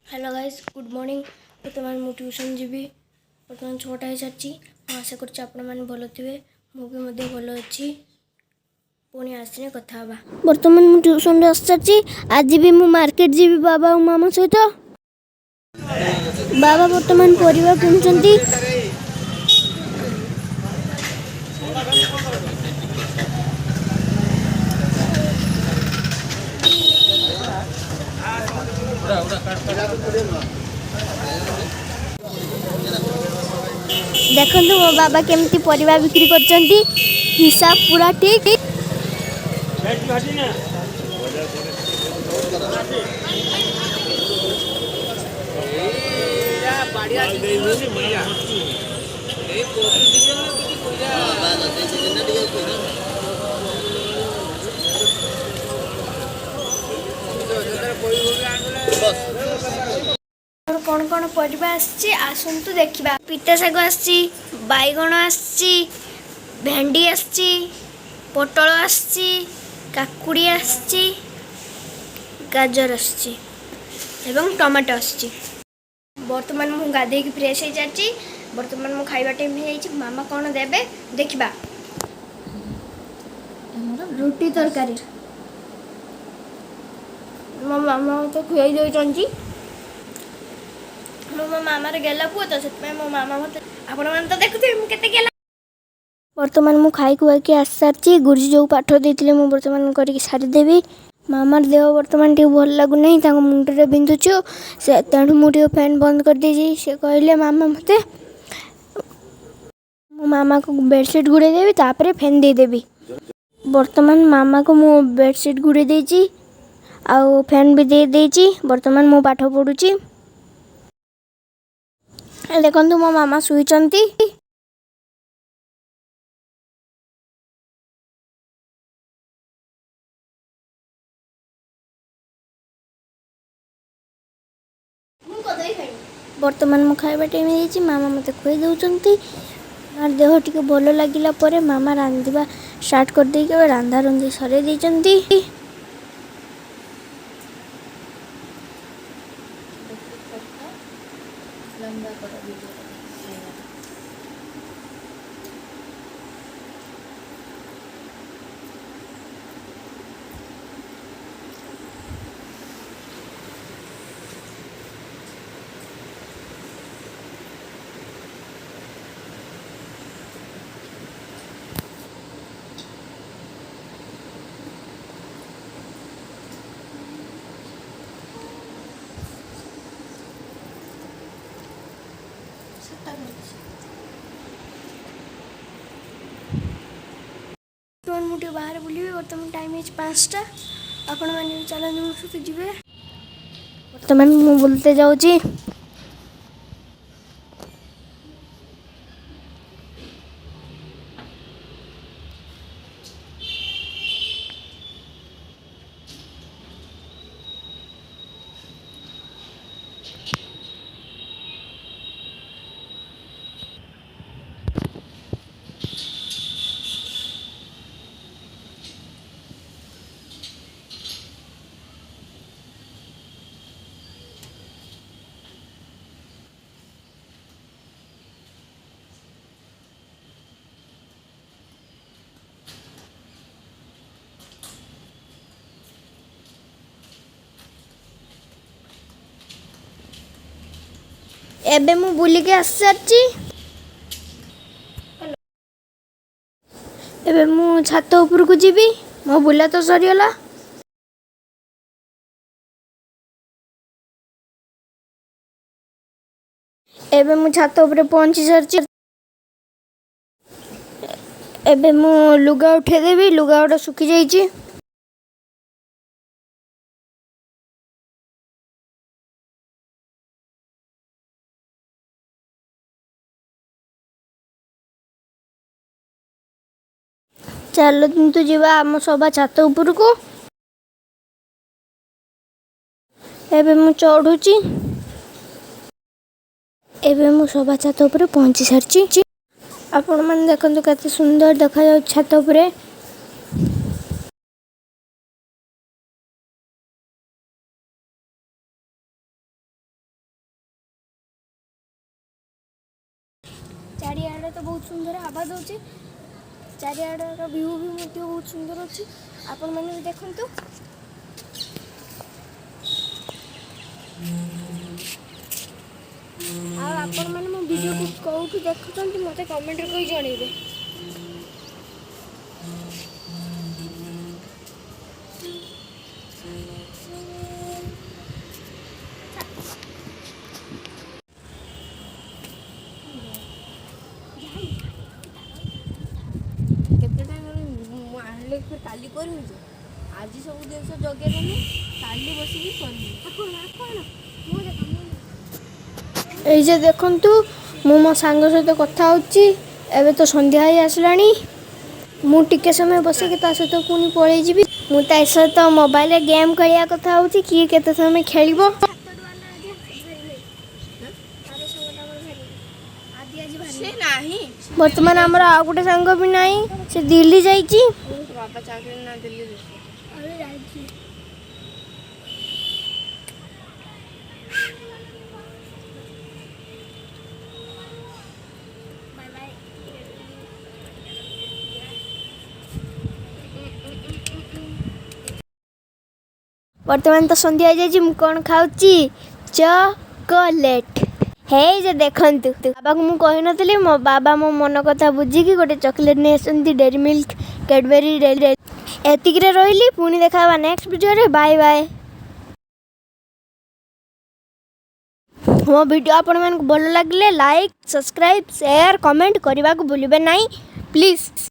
Hello guys good morning. बर्तमान मु tuition जीवी। बर्तमान 6टा हो सारी। आशा कर भल थे मुझे भल अच्छी। पुणी आसने कथा बर्तमान मु ट्यूशन आस सारी। आज भी मु मार्केट जीवी बाबा और मामा सहित। बाबा बर्तमान परिवार किणुचंती। देखो मो बाबा केमती परिवा बिक्री करचंती। हिसाब पूरा ठीक। कौन कौन परिवा आसची आसंतु देखिबा। पिता शाग आसची, बैगण आसची, भेंडी आसची, पोटल आसची, काकुड़ी आसची, गाजर आसची एवं टमाटो आसची। वर्तमान मु गाधे की फ्रेश हो जाची। वर्तमान मु खाइबा टाइम हो जाई। मामा कौन देबे देखिबा। रोटी तरकारी मो मामा तो खुआई दउचंती। मो मामार गेला पुओ तो से मो मामा मते आपण मन तो देखुथे मु केते गेला। वर्तमान मु खाई खुआ के आस सारी। गुरुजी जो पाठ देते मु वर्तमान करके सारी देवी। मामार देह वर्तमान टे भल लागु नहीं। तांको मुंडरे बिंदुछु से तेणु मु टे फैन बंद कर देजी। से कहले मामा मते मो मामा को बेडशीट गुड़े देवी तापरे फैन दे देवी। वर्तमान मामा को मु बेडशीट गुड़े देजी आउ फैन भी दे देजी। वर्तमान मु पाठ पढुची। देखंतु मो मामा सुईचंती। वर्तमान मु खाइबा टाइम हो मामा मते खुई दउचंती। मार देह टिके भल लागिला परे मामा रांधिबा स्टार्ट कर दे के रांधा रंधी सरे देचंती। मुझे बाहर बुलवे। बर्तमान टाइम है 5टा। आपण मैंने चलते मो सहित जी। बर्तमान मु बुलते जाऊँगी। एबे मु बुली के आस सारी। एबे मु छात ऊपर को जीवी। मो बुला तो सरीगला। एबे मु छात ऊपर पहुंची सारी। एबे मु लुगा उठे देवी। लुगा उठा सुखी जाइए। चलो किंतु जीवा आम सभा छात ऊपर को। एबे मु चढ़ुची। एबे मु सभा छात ऊपर पहुंची सारी। आपण मन देखंतु केते सुंदर देखा जाउ छात ऊपर। चारिआडे तो बहुत सुंदर आवाज होची चारिआडर व्यू भी मध्य बहुत सुंदर अच्छी आपण मैंने देखंतु आपण मैंने मो वीडियो को कोउठु देखुछंती मते कमेंट रे कहि जणैबे केते टाइम आनले फिर काली करमी जे आज सब दिन जगे देनी काली बसिकी करमी এই যে দেখন্তু ମୁଁ ମୋ ସାଙ୍ଗ ସହିତ କଥା ହେଉଛି ଏବେ ତ ସନ୍ଧ୍ୟା ହେଇ ଆସିଲାଣି ମୁଁ ଟିକେ ସମୟ ବସିକି ତା ସହିତ ପୁଣି ପଳେଇ ଯିବି ମୁଁ ତା ସହିତ ମୋବାଇଲରେ ଗେମ୍ ଖେଳିବା କଥା ହେଉଛି କିଏ କେତେ ସମୟ ଖେଳିବ से नाही ବର୍ତ୍ତମାନ ଆମର ଆଉ ଗୋଟେ ସାଙ୍ଗ ବି ନାହିଁ ସେ ଦିଲ୍ଲୀ ଯାଇଛି बाबा चाकरी ना दिल्ली ବର୍ତ୍ତମାନ ତ ସନ୍ଧ୍ୟା ହେଇଯାଇଛି ମୁଁ କ'ଣ ଖାଉଛି ଚକୋଲେଟ୍ ହେଇ ଯେ ଦେଖନ୍ତୁ ବାବାକୁ ମୁଁ କହିନଥିଲି ମୋ ବାବା ମୋ ମନ କଥା ବୁଝିକି ଗୋଟେ ଚକୋଲେଟ୍ ନେଇ ଆସନ୍ତି ଡେରି ମିଲ୍କ କ୍ୟାଡବେରୀ ଡେରି ଏତିକିରେ ରହିଲି ପୁଣି ଦେଖା ହେବା ନେକ୍ସଟ ଭିଡ଼ିଓରେ ବାଏ ବାଏ ମୋ ଭିଡ଼ିଓ ଆପଣମାନଙ୍କୁ ଭଲ ଲାଗିଲେ ଲାଇକ୍ ସବସ୍କ୍ରାଇବ୍ ସେୟାର କମେଣ୍ଟ କରିବାକୁ ଭୁଲିବେ ନାହିଁ ପ୍ଲିଜ୍